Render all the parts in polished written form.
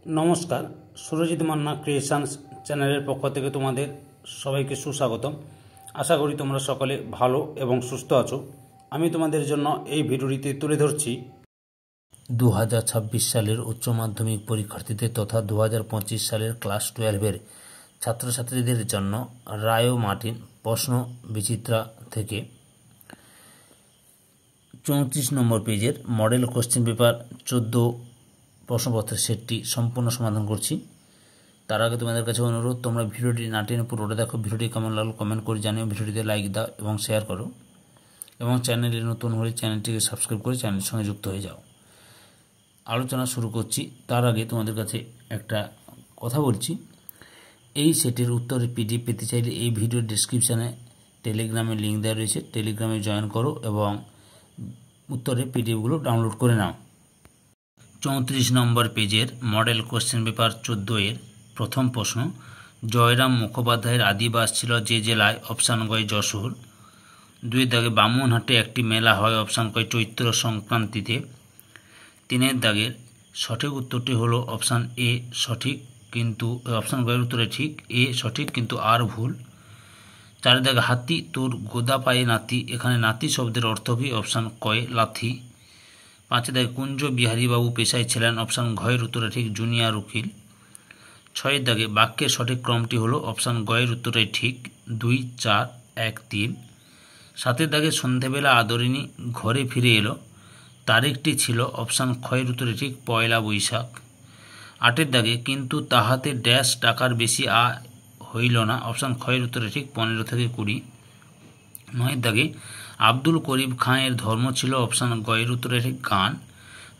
নমস্কার, সুরজিৎ মান্না ক্রিয়েশনস চ্যানেলের পক্ষ থেকে তোমাদের সবাইকে সুস্বাগতম। আশা করি তোমরা সকলে ভালো এবং সুস্থ আছো। আমি তোমাদের জন্য এই ভিডিওটিতে তুলে ধরছি 2026 সালের উচ্চ মাধ্যমিক পরীক্ষার্থীদের তথা 2025 সালের ক্লাস 12-এর ছাত্রছাত্রীদের জন্য রায় ও মার্টিন প্রশ্ন বিচিত্রা থেকে 34 নম্বর পেজের মডেল কোশ্চেন পেপার 14 প্রশ্নপত্রের সেটটি সম্পূর্ণ সমাধান করছি। তার আগে তোমাদের কাছে অনুরোধ, তোমরা ভিডিওটি না টেনে পুরোটা দেখো। ভিডিওটি কেমন লাগলো কমেন্ট করে জানিও, ভিডিওটিতে লাইক দাও এবং শেয়ার করো, এবং চ্যানেলে নতুন হলে চ্যানেলটিকে সাবস্ক্রাইব করে চ্যানেলের সঙ্গে যুক্ত হয়ে যাও। আলোচনা শুরু করছি। তার আগে তোমাদের কাছে একটা কথা বলছি, এই সেটের উত্তরের পিডিএফ পেতে চাইলে এই ভিডিওর ডেসক্রিপশানে টেলিগ্রামের লিঙ্ক দেওয়া রয়েছে, টেলিগ্রামে জয়েন করো এবং উত্তরের পিডিএফগুলো ডাউনলোড করে নাও। 34 নম্বর পেজের মডেল কোশ্চেন পেপার 14-এর প্রথম প্রশ্ন, জয়রাম মুখোপাধ্যায়ের আদিবাস ছিল যে জেলায়? অপশান গয় যশোর। 2 দাগে বামুনহাটে একটি মেলা হয়? অপশান কয় চৈত্র সংক্রান্তিতে। 3 দাগের সঠিক উত্তরটি হলো অপশান এ সঠিক, কিন্তু অপশান গয়ের উত্তরে ঠিক, এ সঠিক কিন্তু আর ভুল। 4 দাগে হাতি তোর গোদা পায়ে নাতি, এখানে নাতি শব্দের অর্থ কি? অপশান কয় লাথি। 5 দাগে কুঞ্জ বিহারীবাবু পেশায় ছিলেন? অপশান ঘয়ের উত্তরে ঠিক, জুনিয়র উকিল। 6 দাগে বাক্যের সঠিক ক্রমটি হলো? অপশান গয়ের উত্তরে ঠিক, 2, 4, 1, 3। 7 দাগে সন্ধেবেলা আদরিনী ঘরে ফিরে এলো, তারিখটি ছিল? অপশান ক্ষয়ের উত্তরে ঠিক, 1 বৈশাখ। 8 দাগে কিন্তু তাহাতে ড্যাশ টাকার বেশি আয় হইল না? অপশান ক্ষয়ের উত্তরে ঠিক, 15 থেকে 20। 9 দাগে আব্দুল করিম খাঁ এর ধর্ম ছিল? অপশান গয়ের উত্তরে ঠিক, গান।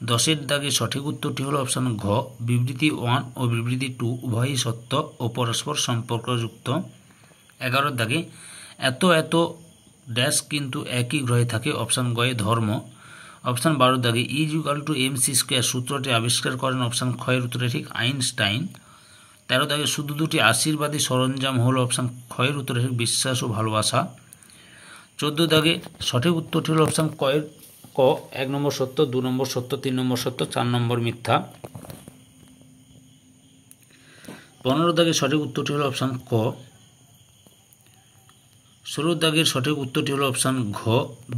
10 দাগে সঠিক উত্তরটি হলো অপশান ঘ, বিবৃতি 1 ও বিবৃতি 2 উভয়ই সত্য ও পরস্পর সম্পর্কযুক্ত। 11 দাগে এত এত ড্যাশ কিন্তু একই গ্রহে থাকে? অপশান গয়ে ধর্ম। অপশান 12 দাগে E=mc² সূত্রটি আবিষ্কার করেন? অপশান ক্ষয়ের উত্তরে ঠিক, আইনস্টাইন। 13 দাগে শুধু দুটি আশীর্বাদী সরঞ্জাম হলো? অপশান ক্ষয়ের উত্তরে ঠিক, বিশ্বাস ও ভালোবাসা। 14 দাগে সঠিক উত্তরটি হলো অপশান কয়ের ক, 1 নম্বর সত্য, 2 নম্বর সত্য, 3 নম্বর সত্য, 4 নম্বর মিথ্যা। 15 দাগের সঠিক উত্তরটি হলো অপশান ক। 16 দাগের সঠিক উত্তরটি হলো অপশান ঘ,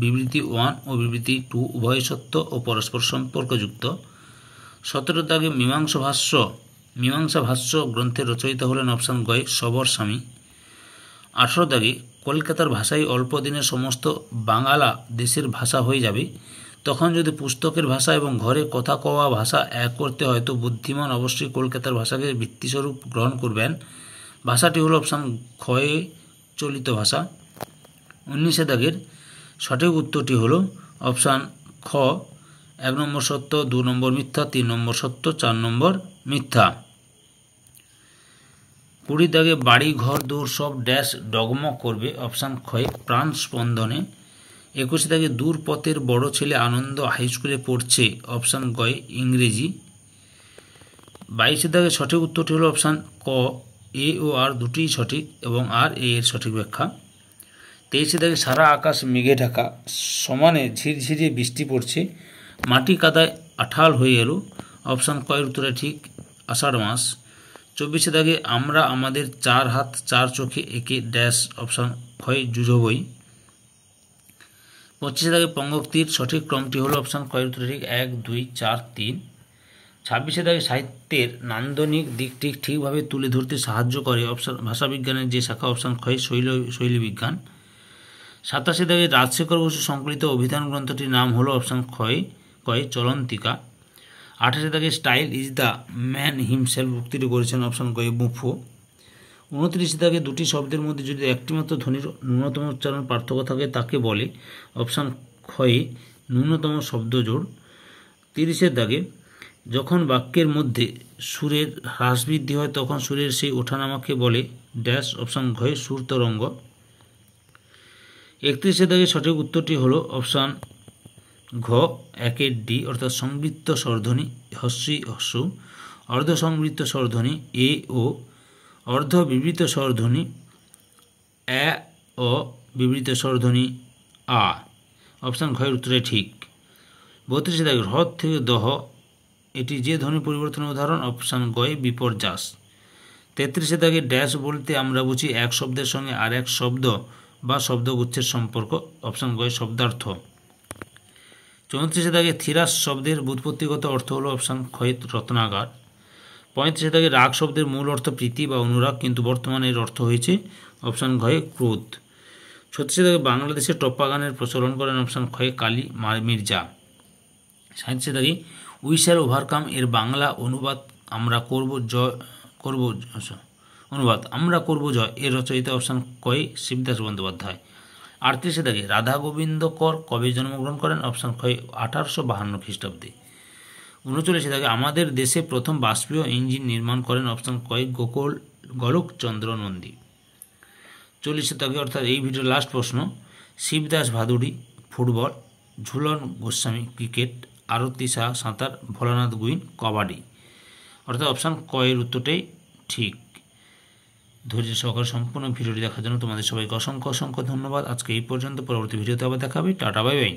বিবৃতি 1 ও বিবৃতি 2 উভয় সত্য ও পরস্পর সম্পর্কযুক্ত। 17 দাগে মীমাংসা ভাষ্য গ্রন্থের রচয়িতা হলেন? অপশান গয় সবর স্বামী। 18 দাগে কলকাতার ভাষাই অল্প দিনে সমস্ত বাঙালা দেশের ভাষা হয়ে যাবে, তখন যদি পুস্তকের ভাষা এবং ঘরে কথা কওয়া ভাষা এক করতে হয় তো বুদ্ধিমান অবশ্যই কলকাতার ভাষাকে বৃত্তিস্বরূপ গ্রহণ করবেন। ভাষাটি হলো অপশান ক্ষয়ে চলিত ভাষা। 19 দাগের সঠিক উত্তরটি হলো অপশান খ, 1 নম্বর সত্য, 2 নম্বর মিথ্যা, 3 নম্বর সত্য, 4 নম্বর মিথ্যা। 20 দাগে বাড়ি ঘর দৌড় সব ড্যাশ ডগমগ করবে? অপশান ক্ষয় প্রাণ স্পন্দনে। 21 দাগে দূর পথের বড় ছেলে আনন্দ হাইস্কুলে পড়ছে? অপশান গয় ইংরেজি। 22 দাগে সঠিক উত্তরটি হলো অপশান ক, এ ও আর দুটিই সঠিক এবং আর এ এর সঠিক ব্যাখ্যা। 23 দাগে সারা আকাশ মেঘে ঢাকা, সমানে ঝিরঝিরিয়ে বৃষ্টি পড়ছে, মাটি কাদায় আঠাল হয়ে এলো? অপশান কয়ের উত্তরে ঠিক, আষাঢ় মাস। 24 দাগে আমরা আমাদের 4 হাত 4 চোখে একে ড্যাশ? অপশান ক্ষয় যুজবই। 25 দাগে পঙ্গক্তির সঠিক ক্রমটি হলো? অপশান কয়ের উত্তরে ঠিক, 1, 2, 4, 3। 26 দাগে সাহিত্যের নান্দনিক দিকটি ঠিকভাবে তুলে ধরতে সাহায্য করে? অপশান ভাষাবিজ্ঞানের যে শাখা? অপশান ক্ষয় শৈলী বিজ্ঞান। 27 দাগে রাজশেখর বসু সংকলিত অভিধান গ্রন্থটির নাম হলো? অপশান কয় চলন্তিকা। 28 দাগে style is the man himself উক্তিটি করেছেন? অপশান কয় বুফো। 29 দাগে দুটি শব্দের মধ্যে যদি একটিমাত্র ধ্বনির ন্যূনতম উচ্চারণ পার্থক্য থাকে তাকে বলে? অপশান ক্ষয়ে ন্যূনতম শব্দজোড়। 30 দাগে যখন বাক্যের মধ্যে সুরের হ্রাস বৃদ্ধি হয় তখন সুরের সেই ওঠানামাকে বলে ড্যাশ? অপশান ঘয়ে সুর তরঙ্গ। 31 দাগে সঠিক উত্তরটি হলো অপশান ঘ, 1 ডি, অর্থাৎ সংবৃত্ত স্বরধ্বনি হস্যি হস্য, অর্ধ সংবৃত্ত স্বরধ্বনি এ ও, অর্ধ বিবৃত স্বরধ্বনি এ ও, বিবৃত স্বরধ্বনি আ। অপশান ঘয়ের উত্তরে ঠিক। 32 দাগে হ্রদ থেকে দহ এটি যে ধ্বনি পরিবর্তনের উদাহরণ? অপশান গয়ে বিপর্যাস। 33 দাগে ড্যাশ বলতে আমরা বুঝি এক শব্দের সঙ্গে আর এক শব্দ বা শব্দগুচ্ছের সম্পর্ক। অপশান গয়ে শব্দার্থ। 34 দাগে থিরাস শব্দের ব্যুৎপত্তিগত অর্থ হলো? অপশান ক্ষয় রত্নাগার। 35 দাগে রাগ শব্দের মূল অর্থ প্রীতি বা অনুরাগ, কিন্তু বর্তমানে এর অর্থ হয়েছে? অপশান ঘয়ে ক্রোধ। 36 দাগে বাংলাদেশে টপ্পা গানের প্রচলন করেন? অপশান ক্ষয়ে কালী মির্জা। 37 দাগে উই শ্যাল ওভারকাম এর বাংলা অনুবাদ আমরা করব জয় এর রচয়িতা? অপশান কয়ে শিবদাস বন্দ্যোপাধ্যায়। 38 দাগে রাধা গোবিন্দ কর কবে জন্মগ্রহণ করেন? অপশান ক্ষয়ে 1852 খ্রিস্টাব্দে। 39 দাগে আমাদের দেশে প্রথম বাষ্পীয় ইঞ্জিন নির্মাণ করেন? অপশান কয়ে গোলকচন্দ্র নন্দী। 40 দাগে অর্থাৎ এই ভিডিওর লাস্ট প্রশ্ন, শিবদাস ভাদুড়ি ফুটবল, ঝুলন গোস্বামী ক্রিকেট, আরতি শাহ সাঁতার, ভোলানাথ গুইন কবাডি। অর্থাৎ অপশান কয়ের উত্তরটাই ঠিক। ধৈর্য সহকারে সম্পূর্ণ ভিডিওটি দেখার জন্য তোমাদের সবাইকে অসংখ্য ধন্যবাদ। আজকে এই পর্যন্ত, পরবর্তী ভিডিওতে আবার দেখা হবে। Tata, bye bye.